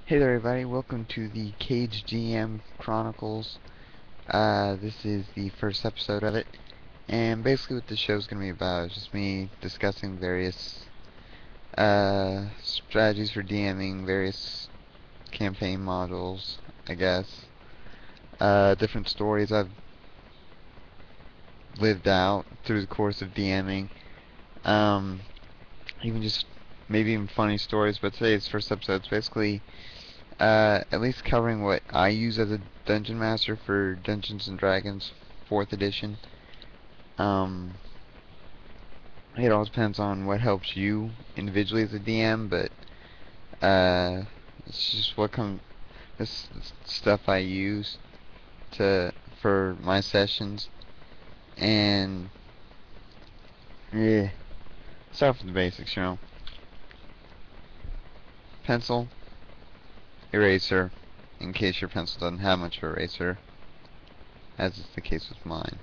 Hey there everybody, welcome to the Cage Chronicles. This is the first episode of it, and basically what the show's going to be about is just me discussing various strategies for DMing, various campaign modules, I guess, different stories I've lived out through the course of DMing, um, even just maybe even funny stories, but today's first episode is basically at least covering what I use as a dungeon master for Dungeons and Dragons 4th edition. Um, it all depends on what helps you individually as a DM, but uh, it's just this stuff I use for my sessions. And yeah, start with the basics. Pencil, eraser, in case your pencil doesn't have much of eraser, as is the case with mine.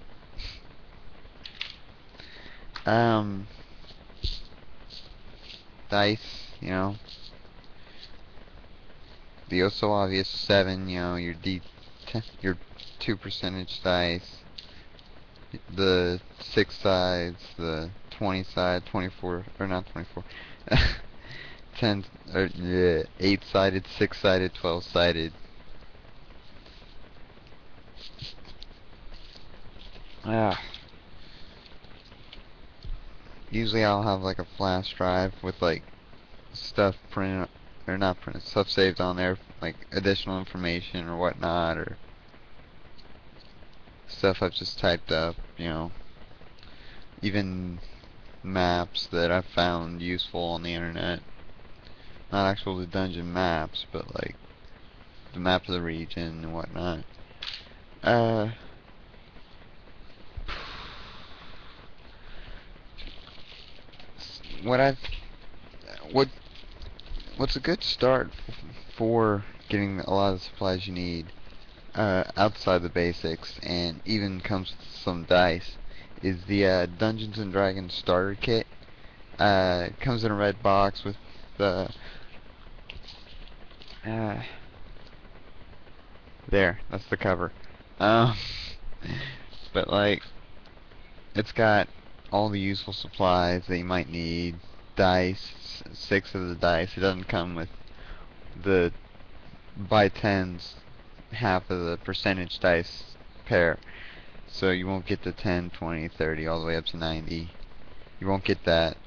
Dice, the oh so obvious 7, your D10, your 2% dice, the 6 sides, the 20 side, 24, or not 24, 10, or yeah, 8 sided, 6 sided, 12 sided. Ah, usually I'll have like a flash drive with like stuff printed, or not printed, stuff saved on there, like additional information or whatnot, or stuff I've just typed up, even maps that I've found useful on the internet. Not actually dungeon maps, but like the map of the region and whatnot. Uh, what I've what what's a good start for getting a lot of the supplies you need, outside the basics, and even comes with some dice, is the Dungeons and Dragons starter kit. It comes in a red box with the uh, there. That's the cover. Um, but like it's got all the useful supplies that you might need. Dice, 6 of the dice. It doesn't come with the by tens, half of the percentage dice pair. So you won't get the 10, 20, 30, all the way up to 90. You won't get that.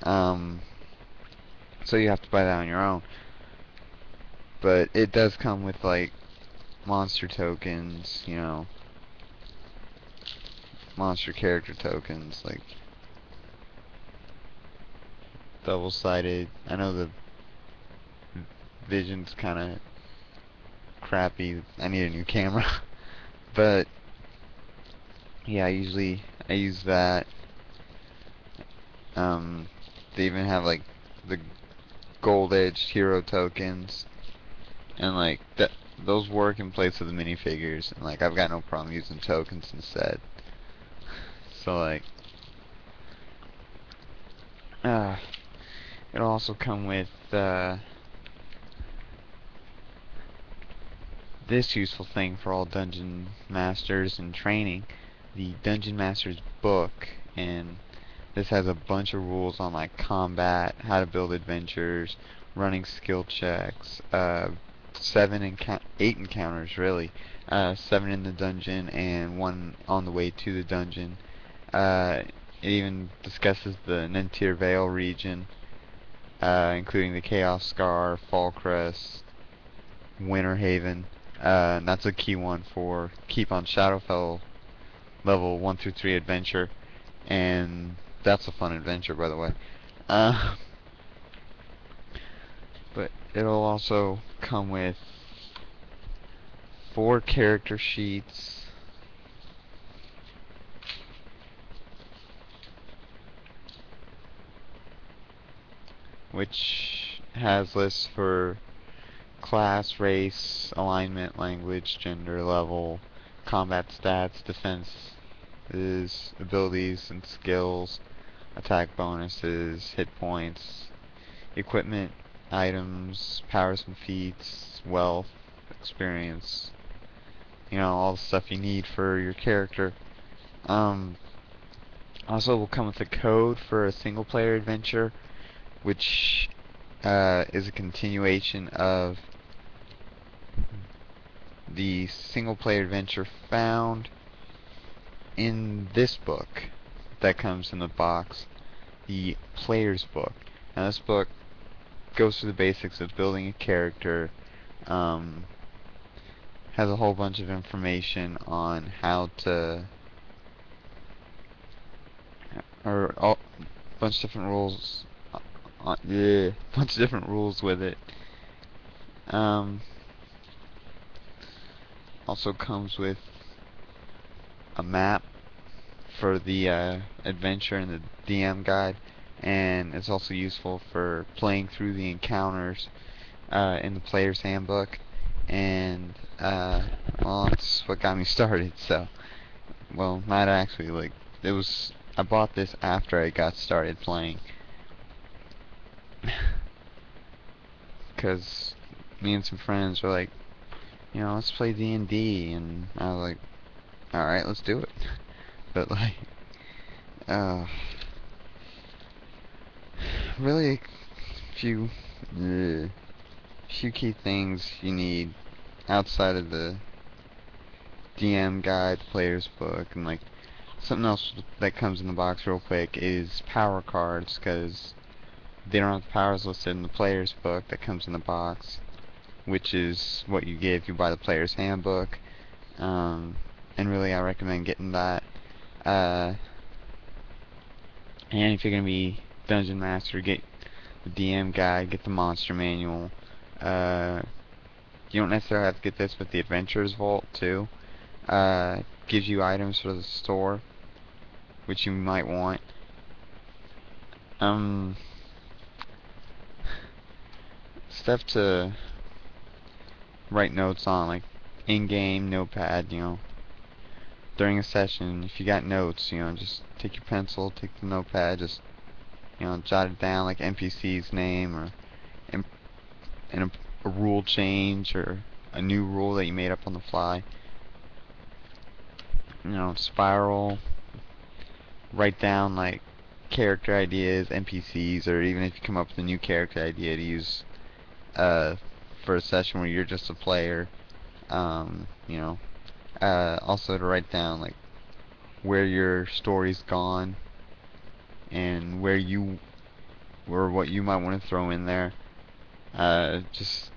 Um, so you have to buy that on your own. But it does come with like monster tokens, monster character tokens, like double-sided. I know the vision's kind of crappy. I need a new camera. But yeah, I use that. They even have like the gold-edged hero tokens, and like that. Those work in place of the minifigures, and like I've got no problem using tokens instead. So like, uh, it'll also come with this useful thing for all dungeon masters in training, the Dungeon Master's Book, and this has a bunch of rules on like combat, how to build adventures, running skill checks, 8 encounters really, 7 in the dungeon and 1 on the way to the dungeon. It even discusses the Nentir Vale region, including the Chaos Scar, Fallcrest, Winterhaven. And that's a key one for keep on Shadowfell level 1 through 3 adventure, and that's a fun adventure, by the way. But it'll also come with 4 character sheets, which has lists for class, race, alignment, language, gender, level, combat stats, defenses, abilities and skills, attack bonuses, hit points, equipment, items, powers and feats, wealth, experience, all the stuff you need for your character. Um, Also, will come with a code for a single-player adventure, which is a continuation of the single-player adventure found in this book that comes in the box, the player's book. Now, this book goes through the basics of building a character, um, has a whole bunch of information on how to, or a bunch of different rules, yeah, bunch of different rules with it. Also comes with a map for the adventure and the DM guide, and it's also useful for playing through the encounters in the player's handbook. And well, that's what got me started. So, well, not actually. Like, I bought this after I got started playing, because me and some friends were like, let's play D&D, and I was like, alright, let's do it. But like, really a few key things you need outside of the DM guide, player's book, and like something else that comes in the box real quick is power cards, because they don't have the powers listed in the player's book that comes in the box, which is what you get if you buy the player's handbook. And really, I recommend getting that. And if you're gonna be Dungeon Master, get the DM guide, get the monster manual. You don't necessarily have to get this, but the Adventurer's Vault too. Gives you items for the store, which you might want. Stuff to write notes on, like in-game notepad, during a session. If you got notes, just take your pencil, take the notepad, just, jot it down, like NPC's name, or a rule change, or a new rule that you made up on the fly. Spiral, write down, like, character ideas, NPCs, or even if you come up with a new character idea to use for a session where you're just a player. Also to write down, like, where your story's gone and what you might want to throw in there. Just,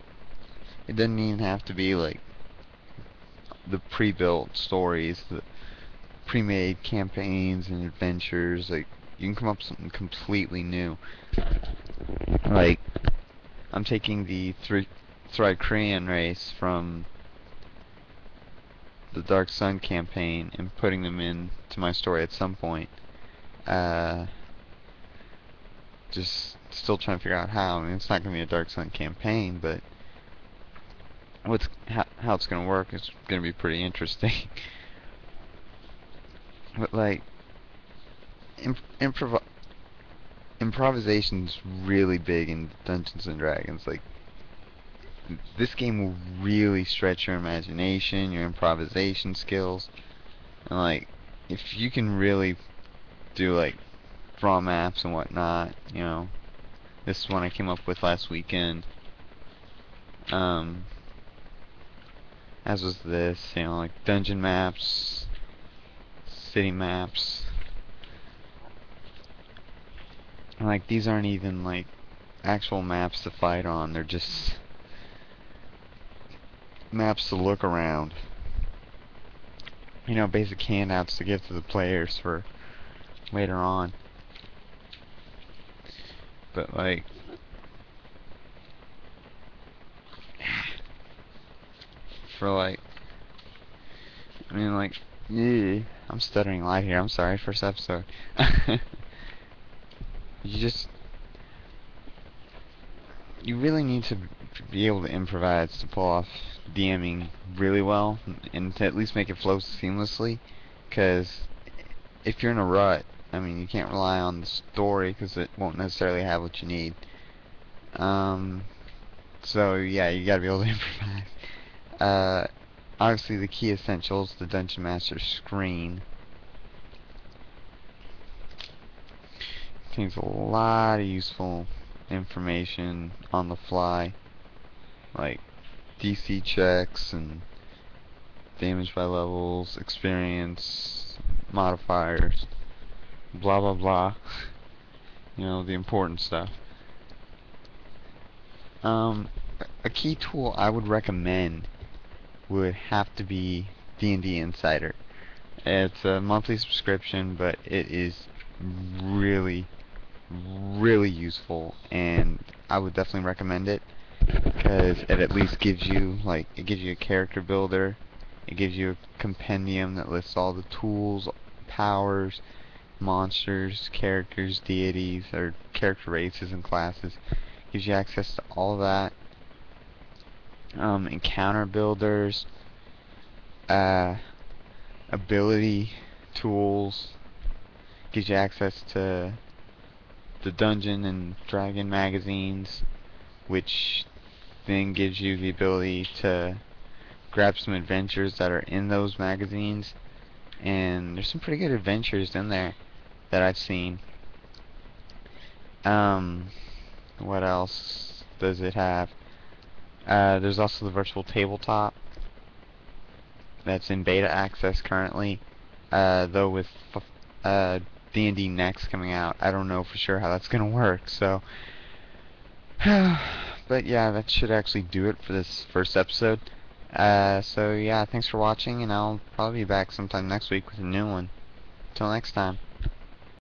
it doesn't even have to be like the pre-built stories, the pre-made campaigns and adventures. Like, you can come up with something completely new. Like, I'm taking the Thrycrean race from the Dark Sun campaign and putting them into my story at some point. Just still trying to figure out how. I mean, it's not going to be a Dark Sun campaign, but how it's going to work is going to be pretty interesting. But like, improvisation's really big in Dungeons and Dragons. Like, this game will really stretch your imagination, your improvisation skills, and like, if you can really do like draw maps and whatnot, this is one I came up with last weekend. As was this, like dungeon maps, city maps. And like, these aren't even like actual maps to fight on, they're just maps to look around. Basic handouts to give to the players for later on. But like, for like, I mean, like, yeah, I'm stuttering live here, I'm sorry, first episode. You really need to be able to improvise to pull off DMing really well, and to at least make it flow seamlessly, because if you're in a rut, I mean, you can't rely on the story, because it won't necessarily have what you need. So yeah, you gotta be able to improvise. Uh, Obviously the key essentials, the Dungeon Master screen, contains a lot of useful information on the fly, like DC checks and damage by levels, experience, modifiers, blah blah blah. You know, the important stuff. Um, a key tool I would recommend would have to be D&D Insider. It's a monthly subscription, but it is really, really useful, and I would definitely recommend it because it at least gives you it gives you a character builder, it gives you a compendium that lists all the tools, powers, monsters, characters, deities, or character races and classes. Gives you access to all of that. Encounter builders, uh, ability tools, gives you access to the Dungeon and Dragon magazines, which then gives you the ability to grab some adventures that are in those magazines, and there's some pretty good adventures in there that I've seen. What else does it have? There's also the virtual tabletop that's in beta access currently, though with D&D Next coming out, I don't know for sure how that's gonna work, so but yeah, that should actually do it for this first episode. So yeah, thanks for watching, and I'll probably be back sometime next week with a new one. Till next time.